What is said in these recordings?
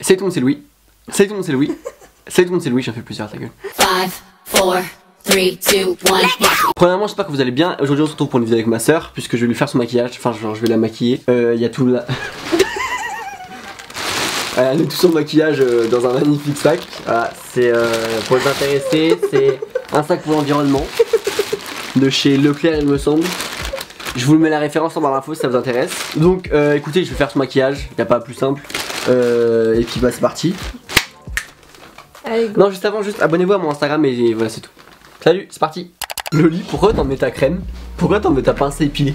Salut tout le monde, c'est Louis. Salut tout le monde, c'est Louis. Salut tout le monde, c'est Louis, j'en fais plusieurs, ta gueule. 5, 4, 3, 2, 1. Premièrement, j'espère que vous allez bien. Aujourd'hui, on se retrouve pour une vidéo avec ma soeur, puisque je vais lui faire son maquillage. Enfin, genre, je vais la maquiller. Il y a tout là. Elle a tout son maquillage dans un magnifique sac. Voilà, c'est pour les intéresser, c'est un sac pour l'environnement. De chez Leclerc, il me semble. Je vous mets la référence en barre d'infos si ça vous intéresse. Donc, écoutez, je vais faire son maquillage. Il n'y a pas plus simple. Et puis, bah, c'est parti. Allez, go. Non, juste avant, juste abonnez-vous à mon Instagram et voilà, c'est tout. Salut, c'est parti. Loli, pourquoi t'en mets ta crème? Pourquoi t'en mets ta pince à épiler?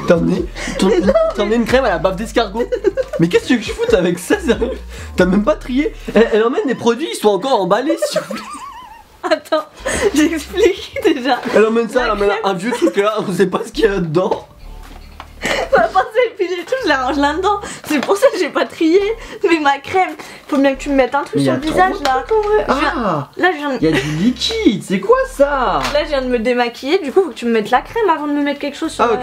T'en mets une crème à la baffe d'escargot? Mais qu'est-ce que je fous avec ça, sérieux? T'as même pas trié? Elle emmène des produits, ils sont encore emballés si vous voulez. Attends, j'explique déjà. Elle emmène ça, elle emmène crème. un vieux truc là, on sait pas ce qu'il y a dedans. Ma pince à épiler et tout, je la range là-dedans. C'est pour ça que j'ai pas trié. Mais ma crème, faut bien que tu me mettes un truc sur le visage là. Ah, Là, je viens de... il y a du liquide, c'est quoi ça? Là, je viens de me démaquiller. Du coup, faut que tu me mettes la crème avant de me mettre quelque chose sur Ah, ok.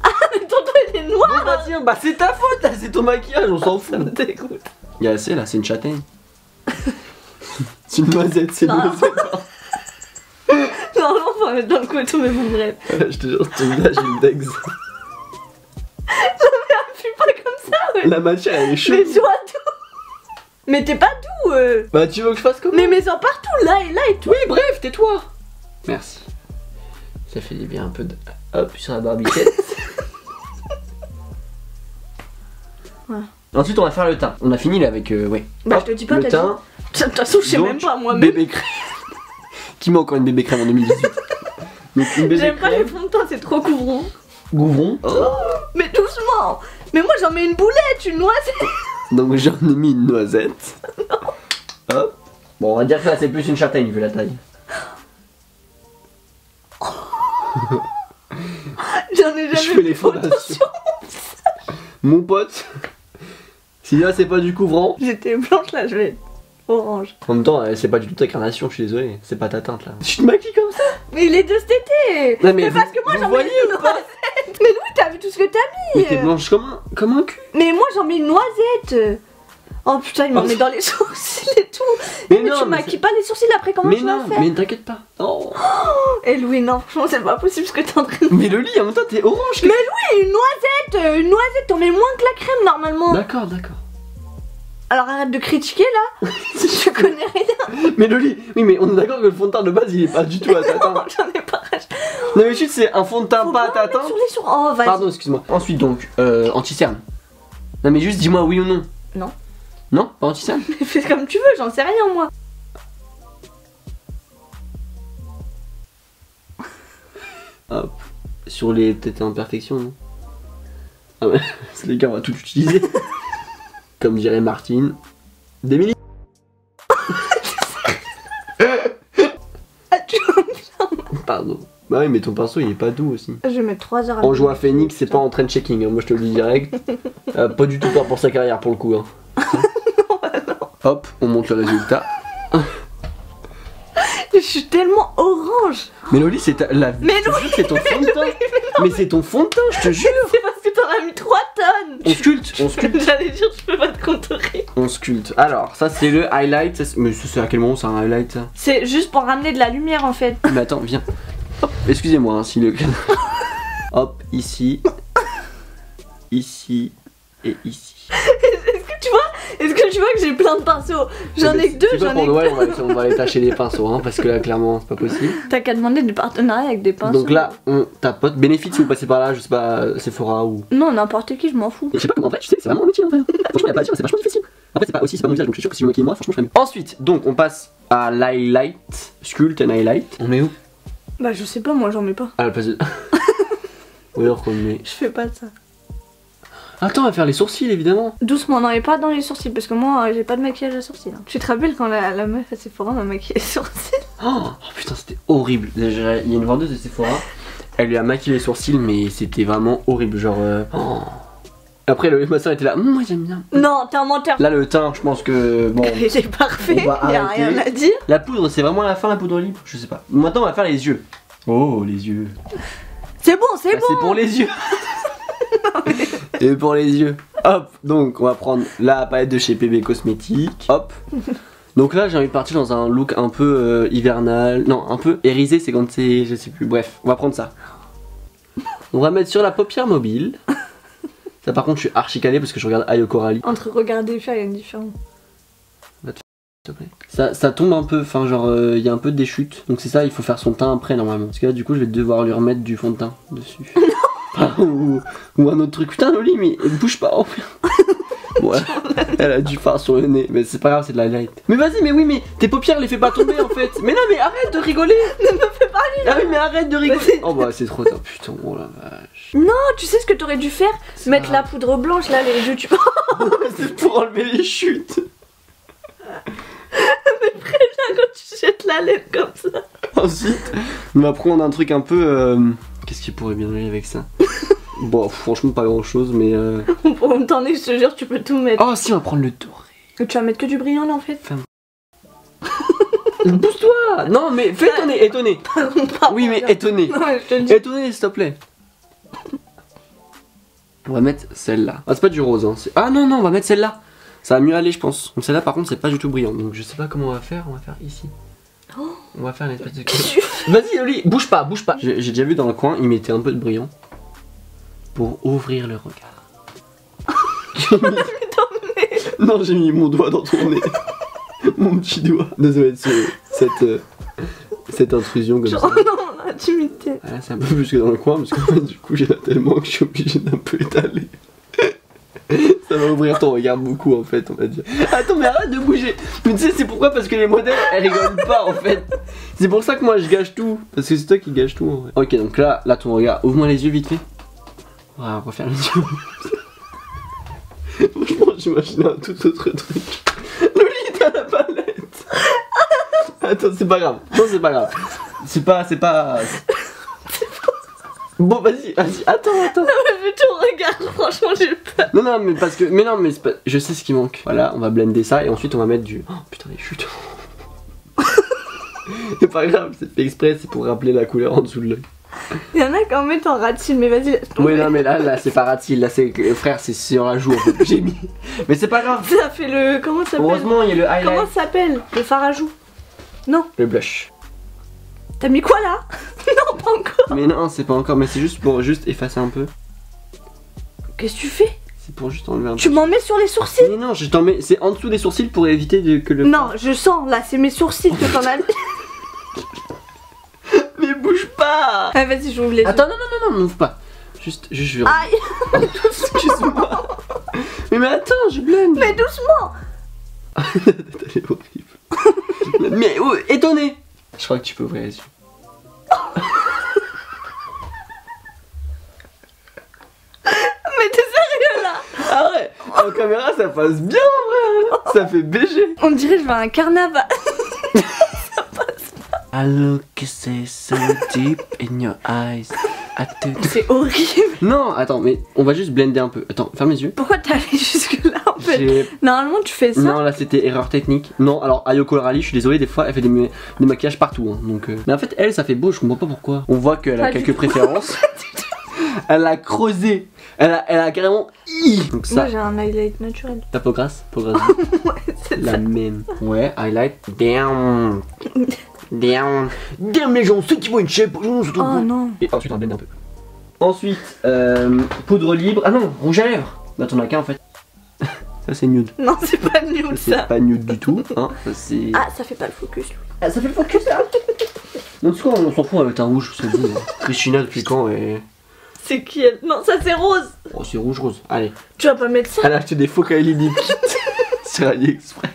Ah, mais ton doigt il est noir. Bon, bah tiens, bah c'est ta faute, là, c'est ton maquillage, on s'en Ça me fout. dégoûte. Il y a assez là, c'est une châtaigne. C'est une noisette, c'est une Non. noisette. Normalement, faut la mettre dans le coton, mais bon, bref. Je te jure, ton visage il me dex. Fuis pas comme ça, ouais. La matière elle est Mais chaude. sois doux. Mais t'es pas doux. Bah tu veux que je fasse comment? Mais mets-en partout, là et tout. Oui, bref, tais-toi. Merci. Ça fait du bien un peu de... Hop, sur la barbichette. Ouais. Ensuite on va faire le teint. On a fini là avec... ouais. Bah, Hop, je te dis pas, le t'as teint. De toute façon, je sais Donc, même pas moi-même. Bébé crème. Qui met encore une bébé crème en 2018? Donc une bébé J'aime pas les crème. fonds de teint, c'est trop couvrant. Gouvron. Mais doucement. Mais moi, j'en mets une boulette, une noisette. Donc j'en ai mis une noisette. Hop. Bon on va dire que là c'est plus une châtaigne vu la taille. J'en ai Je jamais fais les fait autant fondations. sur- Mon pote. Si là c'est pas du couvrant. J'étais blanche, là, je vais être orange. En même temps, c'est pas du tout ta carnation, je suis désolé, c'est pas ta teinte là. Tu te maquilles comme ça? Mais il est de cet été. Non, mais parce que moi, vous j'en mets voyez une ou pas? noisette. Mais Louis, t'as vu tout ce que t'as Mais mis. t'es blanche comme un cul. Mais moi, j'en mets une noisette. Oh putain, il m'en met dans les sourcils et tout. Mais Mais non, tu mais maquilles pas les sourcils après, comment Mais tu non, vas faire? mais ne t'inquiète pas. Oh. Et Louis, non, franchement, c'est pas possible ce que t'es en train de... Mais le lit, en même temps, t'es orange. Mais Louis, une noisette, t'en mets moins que la crème normalement. D'accord, d'accord. Alors arrête de critiquer là. Je connais rien. Mais le lit, oui, mais on est d'accord que le fond de teint de base, il est pas du tout à ta teinte. J'en ai pas racheté. Non, mais chut, c'est un fond de teint Faut pas à pas ta mettre teinte. sur les sourcils. Oh, vas-y. Pardon, excuse-moi. Ensuite, donc, anti-cerne. Non, mais juste dis-moi oui ou non. Non. Non, pas anti-cerne? Fais comme tu veux, j'en sais rien moi. Hop. Sur les peut-être imperfections, non? Ah ouais, les gars, on va tout utiliser. Comme dirait Martine. D'Emilie. Ah, tu... Pardon. Bah oui, mais ton pinceau il est pas doux aussi. Je vais mettre 3 heures à... En joie Phoenix, c'est pas en train de checking, hein. Moi je te le dis direct. Pas du tout peur pour sa carrière pour le coup. Hein. Hop, on monte le résultat. Je suis tellement orange. Mais Loli, c'est la. Mais Je te Louis, jure que c'est ton fond de teint. Mais c'est ton fond de teint, je te jure. C'est parce que t'en as mis 3 tonnes. On sculpte, on sculpte, J'allais dire, je peux pas te contourer. on sculpte. Alors, ça c'est le highlight. Mais ça, c'est à quel moment c'est un highlight ça? C'est juste pour ramener de la lumière en fait. Mais attends, viens. Hop, excusez-moi hein, si le. Hop, ici. Ici. Et ici. Est-ce que tu vois que j'ai plein de pinceaux? J'en ai que 2, C'est pas j'en pour ai Noël, que... on va aller tâcher les pinceaux, hein, parce que là, clairement, c'est pas possible. T'as qu'à demander du partenariat avec des pinceaux. Donc là, on tapote. Bénéfice si vous passez par là, je sais pas, Sephora ou. Non, n'importe qui, je m'en fous. Je sais pas comment en fait, tu sais, c'est vraiment un métier en fait. Franchement, y'a pas à dire, c'est vachement difficile. Après, c'est pas aussi, c'est pas mon visage, donc je suis sûr que si je me maquille moi, franchement, je ferais mieux. Ensuite, donc, on passe à l'highlight, sculpt and highlight. On met où? Bah je sais pas, moi j'en mets pas. À la place de. Ou alors qu'on met. Je fais pas ça. Attends, on va faire les sourcils évidemment. Doucement, non, et pas dans les sourcils, parce que moi j'ai pas de maquillage à sourcils. Hein. Tu te rappelles quand la meuf à Sephora m'a maquillé les sourcils? Oh putain, c'était horrible. Déjà, il y a une vendeuse de Sephora, elle lui a maquillé les sourcils, mais c'était vraiment horrible. Genre. Oh. Après, ma soeur était là, moi j'aime bien. Non, t'es un menteur. Là, le teint, je pense que. Bon. C'est parfait, On va y'a arrêter. rien à dire. La poudre, c'est vraiment à la fin la poudre libre? Je sais pas. Maintenant, on va faire les yeux. Oh, les yeux. C'est bon, c'est Bah, bon. c'est pour les yeux. Et pour les yeux, hop. Donc on va prendre la palette de chez PB Cosmétiques, hop. Donc là j'ai envie de partir dans un look un peu hivernal, non un peu irisé, c'est quand c'est, je sais plus, bref, on va prendre ça. On va mettre sur la paupière mobile. Ça par contre je suis archi calé parce que je regarde Ayoko Rally. Entre regarder et faire, il y a une différence. S'il te plaît. Ça tombe un peu, enfin genre il y a un peu de déchute. Donc c'est ça, il faut faire son teint après normalement. Parce que là du coup je vais devoir lui remettre du fond de teint dessus. ou un autre truc. Putain Loli mais elle bouge pas en fait. Ouais, elle a du fard sur le nez, mais c'est pas grave, c'est de l'highlight. Mais vas-y, mais oui, mais tes paupières les fais pas tomber en fait. Mais non, mais arrête de rigoler. Ne me fais pas rire. Ah oui, mais arrête de rigoler. Oh bah c'est trop tard, putain, oh la vache. Non, tu sais ce que t'aurais dû faire? Mettre la poudre blanche là, les yeux, tu vois. C'est pour enlever les chutes. Mais préviens quand tu jettes la laine comme ça. Ensuite, on va prendre un truc un peu. Qu'est-ce qui pourrait bien aller avec ça? Bon, franchement, pas grand chose, mais. En même temps, je te jure, tu peux tout mettre. Oh, si, on va prendre le doré. Tu vas mettre que du brillant là en fait. Pousse-toi. Non, mais fais étonner, étonner. Oui, mais étonner. Non, je te le dis. Étonner, s'il te plaît. On va mettre celle-là. Ah, c'est pas du rose, hein. Ah non, non, on va mettre celle-là. Ça va mieux aller, je pense. Donc celle-là, par contre, c'est pas du tout brillant. Donc je sais pas comment on va faire. On va faire ici. Oh. On va faire une espèce de. Vas-y, Oli, bouge pas, bouge pas. J'ai déjà vu dans le coin, il mettait un peu de brillant pour ouvrir le regard. Non, j'ai mis mon doigt dans ton nez. Mon petit doigt. Désolé de cette intrusion comme ça. Oh non, l'intimité. Ah, c'est un peu plus que dans le coin parce que du coup j'ai là tellement que je suis obligé d'un peu étaler. Ça va ouvrir ton regard beaucoup en fait, on va dire. Attends, mais arrête de bouger. Mais tu sais c'est pourquoi? Parce que les modèles elles rigolent pas en fait. C'est pour ça que moi je gâche tout. Parce que c'est toi qui gâche tout en vrai. Ok, donc là ton regard, ouvre-moi les yeux vite fait. Voilà, on va faire les yeux. Franchement j'imagine un tout autre truc. Loli t'as la palette. Attends, c'est pas grave. Non, c'est pas grave. C'est pas. Bon, vas-y, attends. Non, mais vu ton regard, franchement, j'ai peur. Non, mais parce que. Mais non, mais c'est pas. Je sais ce qui manque. Voilà, on va blender ça et ensuite on va mettre du. Oh putain, les chutes. C'est pas grave, c'est fait exprès, c'est pour rappeler la couleur en dessous de l'œil. Il y en a qui en mettent en ratine, mais vas-y, laisse tomber. Oui, non, mais là, c'est pas ratile. Là, c'est. Frère, c'est sur la joue en fait. J'ai mis. Mais c'est pas grave. Ça fait le. Comment ça s'appelle? Heureusement, il y a le highlight. Comment ça s'appelle? Le fard à joue. Non. Le blush. T'as mis quoi là? Non, pas encore. Mais non, c'est pas encore, mais c'est juste pour effacer un peu. Qu'est-ce que tu fais? C'est pour juste enlever un peu. Tu m'en mets sur les sourcils? Mais non, je t'en mets. C'est en dessous des sourcils pour éviter que le. Non, je sens là, c'est mes sourcils que t'en as mis. Mais bouge pas. Ah, vas-y, j'ouvre les yeux. Attends, non, m'ouvre pas. Juste, je vais. Aïe. Excuse-moi. Mais attends, je blende. Mais doucement. Elle est horrible. Mais oh, étonné. Je crois que tu peux ouvrir les yeux. Mais t'es sérieux là? Ah ouais. En caméra, ça passe bien en vrai. Ça fait BG. On dirait que je vais à un carnaval. I look so deep in your eyes. C'est horrible. Non, attends, mais on va juste blender un peu. Attends, ferme les yeux. Pourquoi t'es allé jusque là en fait? Normalement tu fais ça. Non, là c'était erreur technique. Non, alors Ayoko Rally, je suis désolé, des fois elle fait des maquillages partout. Hein, donc, Mais en fait, elle, ça fait beau, je comprends pas pourquoi. On voit qu'elle a quelques préférences. Elle a creusé. Elle a carrément. Donc ça. Moi j'ai un highlight naturel. Ta peau grasse? Peau grasse. Ouais, c'est La ça. même. Ouais, highlight. Damn. Damn les gens, ceux qui voient une shape. Oh non. Et ensuite on va blender un peu. Ensuite, poudre libre. Ah non, rouge à lèvres. Bah t'en as qu'un en fait. Ça c'est nude. Non, c'est pas nude C'est ça. pas nude du tout. Hein. Ça c'est. Ah, ça fait pas le focus. Ah, ça fait le focus là. Non, tu sais quoi, on s'en fout avec un rouge, je te dis. Christina depuis quand et. C'est qui elle? Non, ça c'est rose. Oh, c'est rouge. Allez. Tu vas pas mettre ça? Elle a acheté des faux Kylie sur AliExpress.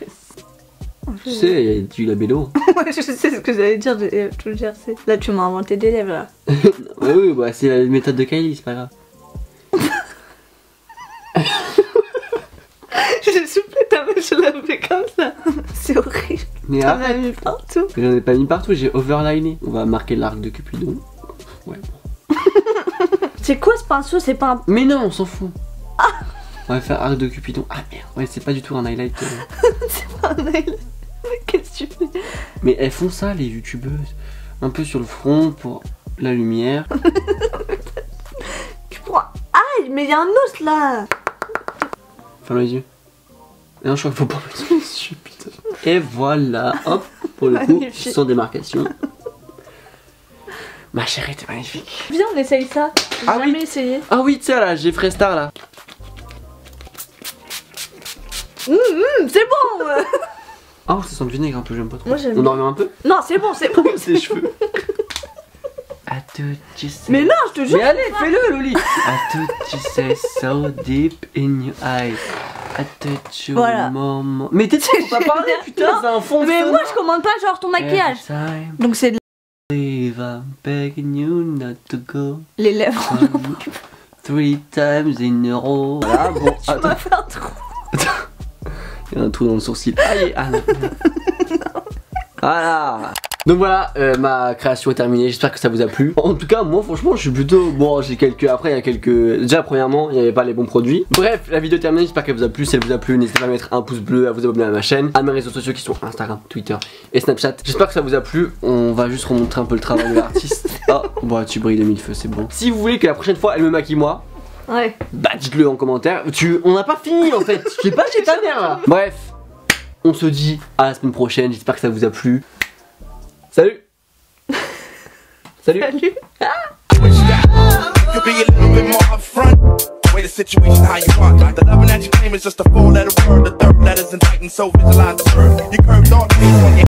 Tu sais, il y a du labello. Ouais, je sais ce que j'allais dire, je te le dire. Là, tu m'as inventé des lèvres là. Oui, bah c'est la méthode de Kylie, c'est pas grave. J'ai soufflé ta main, je l'ai fait comme ça. C'est horrible. Mais T'en as arrête. mis partout. J'en ai pas mis partout, j'ai overliné. On va marquer l'arc de Cupidon. Ouais. C'est quoi ce pinceau? C'est pas un. Mais non, on s'en fout. On va faire arc de Cupidon. Ah merde, ouais, c'est pas du tout un highlight. C'est pas un highlight. Qu'est-ce que tu fais? Mais elles font ça, les youtubeuses. Un peu sur le front pour la lumière. Tu prends. Aïe, mais il y a un os là. Ferme les yeux. Et non, je crois qu'il faut pas mettre les yeux, putain. Et voilà, hop, pour le coup, sans démarcation. Ma chérie, t'es magnifique. Viens, on essaye ça. J'ai jamais essayé. Ah oui, tiens là, j'ai Frestar là. C'est bon. Oh, ça sent le vinaigre un peu, j'aime pas trop. Moi, j'aime. On en remet un peu? Non, c'est bon, c'est bon. Ses cheveux. I thought you said... Mais non, je te jure. Mais allez, fais-le, Loli. I thought you said so deep in your eyes. I thought you Voilà. moment. Mais t'es sûr, faut pas parler, putain, c'est un fond. Mais moi, je commande pas genre ton maquillage. Donc c'est Leave, I'm begging you not to go. les lèvres. 3 times in a row. Voilà, bon, Tu m'as fait un trou. il y a un trou dans le sourcil. Aïe, ah non. Voilà. Donc voilà, ma création est terminée, j'espère que ça vous a plu. En tout cas, moi franchement, je suis plutôt... Bon, j'ai quelques... Après, il y a quelques... Déjà, premièrement, il n'y avait pas les bons produits. Bref, la vidéo est terminée, j'espère qu'elle vous a plu. Si elle vous a plu, n'hésitez pas à mettre un pouce bleu, à vous abonner à ma chaîne, à mes réseaux sociaux qui sont Instagram, Twitter et Snapchat. J'espère que ça vous a plu. On va juste remontrer un peu le travail de l'artiste. Oh, bon, tu brilles de mille feux, c'est bon. Si vous voulez que la prochaine fois, elle me maquille moi, Ouais. bah dites-le en commentaire. On n'a pas fini en fait. Je sais pas, j'ai ta mère là. Bref, on se dit à la semaine prochaine. J'espère que ça vous a plu. Salut. Salut. Salut. Could be a little bit more upfront. Way the situation how you want. The loving that you claim is just a 4-letter word. The third letter's indicting, so visualize the word. You curve